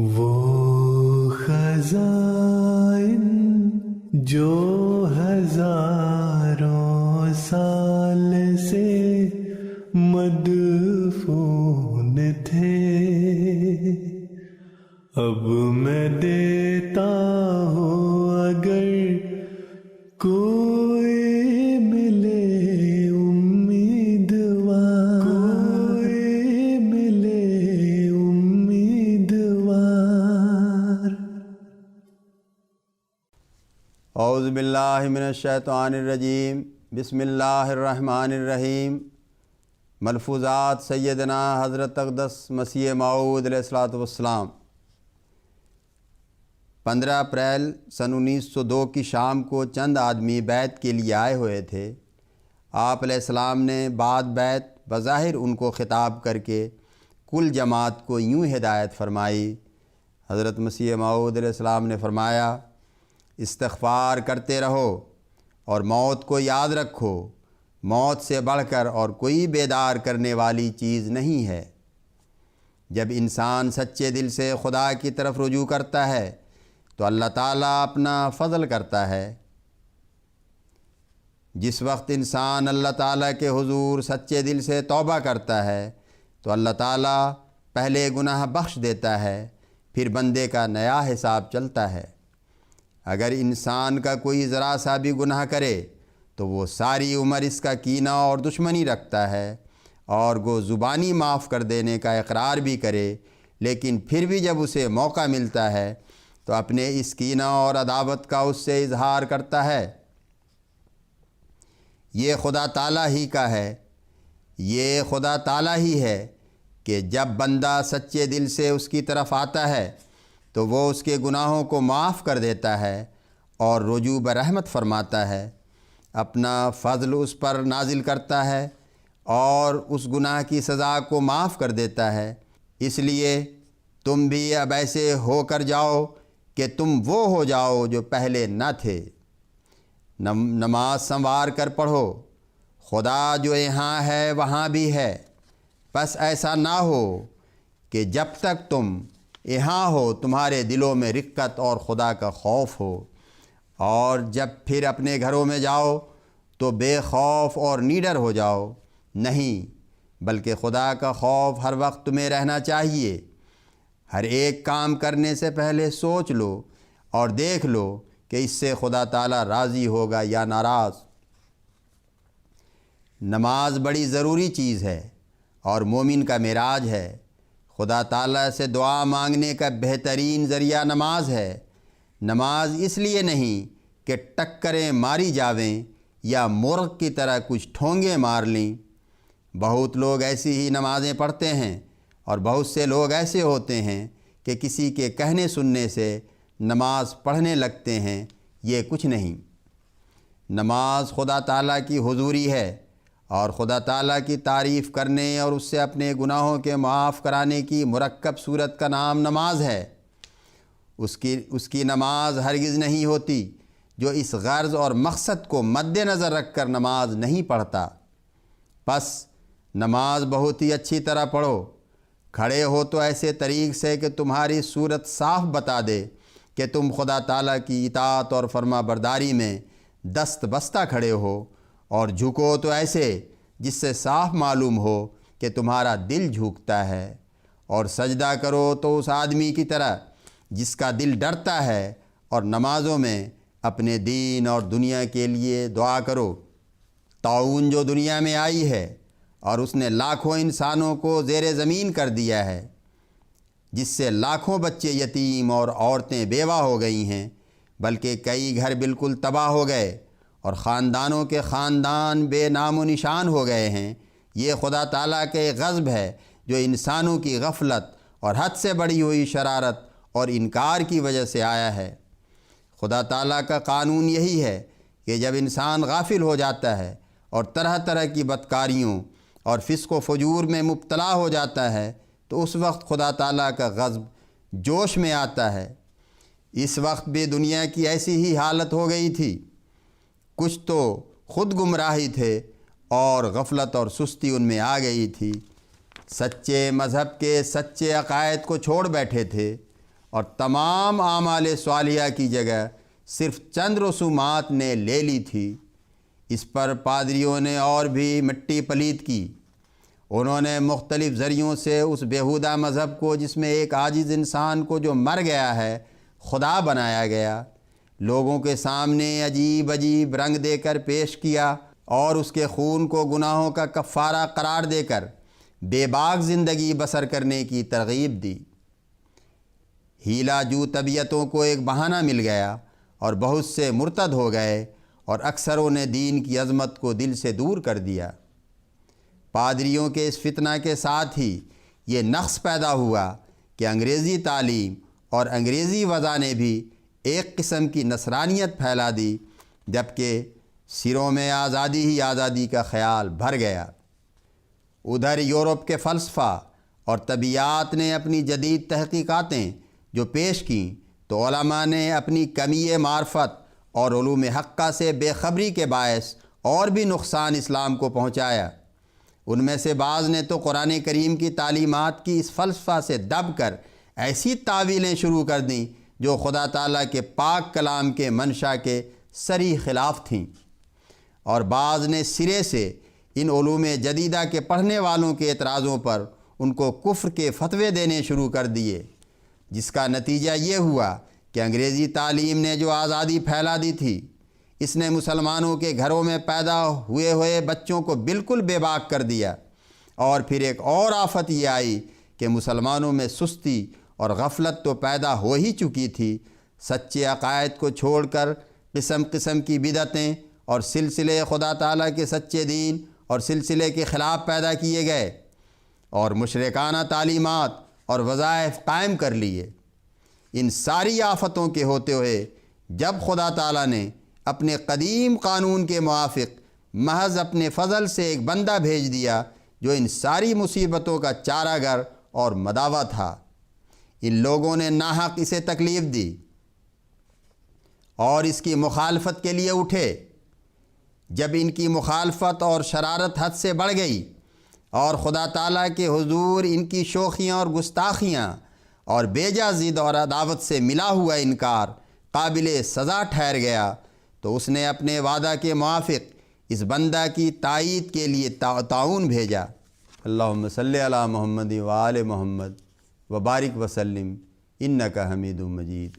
وہ خزائن جو ہزاروں سال سے مدفون تھے، اب میں دیتا ہوں اگر کوئی ملے امیدوار، کوئی ملے امیدوار۔ اعوذ باللہ من الشیطان الرجیم، بسم اللہ الرحمن الرحیم۔ ملفوظات سیدنا حضرت اقدس مسیح موعود علیہ الصلوۃ والسلام۔ 15 اپریل سن 1902 کی شام کو چند آدمی بیعت کے لیے آئے ہوئے تھے۔ آپ علیہ السلام نے بعد بیعت بظاہر ان کو خطاب کر کے کل جماعت کو یوں ہدایت فرمائی۔ حضرت مسیح موعود علیہ السلام نے فرمایا، استغفار کرتے رہو اور موت کو یاد رکھو، موت سے بڑھ کر اور کوئی بیدار کرنے والی چیز نہیں ہے۔ جب انسان سچے دل سے خدا کی طرف رجوع کرتا ہے تو اللہ تعالیٰ اپنا فضل کرتا ہے۔ جس وقت انسان اللہ تعالیٰ کے حضور سچے دل سے توبہ کرتا ہے تو اللہ تعالیٰ پہلے گناہ بخش دیتا ہے، پھر بندے کا نیا حساب چلتا ہے۔ اگر انسان کا کوئی ذرا سا بھی گناہ کرے تو وہ ساری عمر اس کا کینہ اور دشمنی رکھتا ہے، اور وہ زبانی معاف کر دینے کا اقرار بھی کرے، لیکن پھر بھی جب اسے موقع ملتا ہے تو اپنے اس کینہ اور عداوت کا اس سے اظہار کرتا ہے۔ یہ خدا تعالیٰ ہی کا ہے، یہ خدا تعالیٰ ہی ہے کہ جب بندہ سچے دل سے اس کی طرف آتا ہے تو وہ اس کے گناہوں کو معاف کر دیتا ہے اور رجوع برحمت فرماتا ہے، اپنا فضل اس پر نازل کرتا ہے اور اس گناہ کی سزا کو معاف کر دیتا ہے۔ اس لیے تم بھی اب ایسے ہو کر جاؤ کہ تم وہ ہو جاؤ جو پہلے نہ تھے۔ نماز سنوار کر پڑھو، خدا جو یہاں ہے وہاں بھی ہے، بس ایسا نہ ہو کہ جب تک تم یہاں ہو تمہارے دلوں میں رقت اور خدا کا خوف ہو، اور جب پھر اپنے گھروں میں جاؤ تو بے خوف اور نیڈر ہو جاؤ۔ نہیں، بلکہ خدا کا خوف ہر وقت تمہیں رہنا چاہیے۔ ہر ایک کام کرنے سے پہلے سوچ لو اور دیکھ لو کہ اس سے خدا تعالیٰ راضی ہوگا یا ناراض۔ نماز بڑی ضروری چیز ہے اور مومن کا معراج ہے۔ خدا تعالیٰ سے دعا مانگنے کا بہترین ذریعہ نماز ہے۔ نماز اس لیے نہیں کہ ٹکریں ماری جاویں یا مرغ کی طرح کچھ ٹھونگے مار لیں۔ بہت لوگ ایسی ہی نمازیں پڑھتے ہیں، اور بہت سے لوگ ایسے ہوتے ہیں کہ کسی کے کہنے سننے سے نماز پڑھنے لگتے ہیں۔ یہ کچھ نہیں۔ نماز خدا تعالیٰ کی حضوری ہے، اور خدا تعالیٰ کی تعریف کرنے اور اس سے اپنے گناہوں کے معاف کرانے کی مرکب صورت کا نام نماز ہے۔ اس کی نماز ہرگز نہیں ہوتی جو اس غرض اور مقصد کو مد نظر رکھ کر نماز نہیں پڑھتا۔ پس نماز بہت ہی اچھی طرح پڑھو، کھڑے ہو تو ایسے طریق سے کہ تمہاری صورت صاف بتا دے کہ تم خدا تعالیٰ کی اطاعت اور فرما برداری میں دست بستہ کھڑے ہو، اور جھکو تو ایسے جس سے صاف معلوم ہو کہ تمہارا دل جھکتا ہے، اور سجدہ کرو تو اس آدمی کی طرح جس کا دل ڈرتا ہے، اور نمازوں میں اپنے دین اور دنیا کے لیے دعا کرو۔ طاعون جو دنیا میں آئی ہے اور اس نے لاکھوں انسانوں کو زیر زمین کر دیا ہے، جس سے لاکھوں بچے یتیم اور عورتیں بیوہ ہو گئی ہیں، بلکہ کئی گھر بالکل تباہ ہو گئے اور خاندانوں کے خاندان بے نام و نشان ہو گئے ہیں۔ یہ خدا تعالیٰ کے غضب ہے جو انسانوں کی غفلت اور حد سے بڑھی ہوئی شرارت اور انکار کی وجہ سے آیا ہے۔ خدا تعالیٰ کا قانون یہی ہے کہ جب انسان غافل ہو جاتا ہے اور طرح طرح کی بدکاریوں اور فسق و فجور میں مبتلا ہو جاتا ہے تو اس وقت خدا تعالیٰ کا غضب جوش میں آتا ہے۔ اس وقت بھی دنیا کی ایسی ہی حالت ہو گئی تھی۔ کچھ تو خود گمراہی تھے اور غفلت اور سستی ان میں آ گئی تھی۔ سچے مذہب کے سچے عقائد کو چھوڑ بیٹھے تھے اور تمام اعمال صالحہ کی جگہ صرف چند رسومات نے لے لی تھی۔ اس پر پادریوں نے اور بھی مٹی پلید کی۔ انہوں نے مختلف ذریعوں سے اس بیہودہ مذہب کو، جس میں ایک عاجز انسان کو جو مر گیا ہے خدا بنایا گیا، لوگوں کے سامنے عجیب عجیب رنگ دے کر پیش کیا اور اس کے خون کو گناہوں کا کفارہ قرار دے کر بے باک زندگی بسر کرنے کی ترغیب دی۔ ہیلا جو طبیعتوں کو ایک بہانہ مل گیا اور بہت سے مرتد ہو گئے اور اکثروں نے دین کی عظمت کو دل سے دور کر دیا۔ پادریوں کے اس فتنہ کے ساتھ ہی یہ نقص پیدا ہوا کہ انگریزی تعلیم اور انگریزی وضع نے بھی ایک قسم کی نصرانیت پھیلا دی، جبکہ سروں میں آزادی ہی آزادی کا خیال بھر گیا۔ ادھر یورپ کے فلسفہ اور طبیعیات نے اپنی جدید تحقیقاتیں جو پیش کیں، تو علماء نے اپنی کمی معرفت اور علوم حقہ سے بے خبری کے باعث اور بھی نقصان اسلام کو پہنچایا۔ ان میں سے بعض نے تو قرآن کریم کی تعلیمات کی اس فلسفہ سے دب کر ایسی تعویلیں شروع کر دیں جو خدا تعالیٰ کے پاک کلام کے منشا کے صریح خلاف تھیں، اور بعض نے سرے سے ان علوم جدیدہ کے پڑھنے والوں کے اعتراضوں پر ان کو کفر کے فتوے دینے شروع کر دیے، جس کا نتیجہ یہ ہوا کہ انگریزی تعلیم نے جو آزادی پھیلا دی تھی، اس نے مسلمانوں کے گھروں میں پیدا ہوئے بچوں کو بالکل بے باک کر دیا۔ اور پھر ایک اور آفت یہ آئی کہ مسلمانوں میں سستی اور غفلت تو پیدا ہو ہی چکی تھی، سچے عقائد کو چھوڑ کر قسم قسم کی بدعتیں اور سلسلے خدا تعالیٰ کے سچے دین اور سلسلے کے خلاف پیدا کیے گئے اور مشرکانہ تعلیمات اور وظائف قائم کر لیے۔ ان ساری آفتوں کے ہوتے ہوئے جب خدا تعالیٰ نے اپنے قدیم قانون کے موافق محض اپنے فضل سے ایک بندہ بھیج دیا جو ان ساری مصیبتوں کا چارہ گر اور مداوع تھا، ان لوگوں نے ناحق اسے تکلیف دی اور اس کی مخالفت کے لیے اٹھے۔ جب ان کی مخالفت اور شرارت حد سے بڑھ گئی اور خدا تعالیٰ کے حضور ان کی شوخیاں اور گستاخیاں اور بیجا ضد اور عداوت سے ملا ہوا انکار قابل سزا ٹھہر گیا، تو اس نے اپنے وعدہ کے موافق اس بندہ کی تائید کے لیے تعاون بھیجا۔ اللہم صلی علی محمد و آل محمد وبارک وسلم انک حمید مجید۔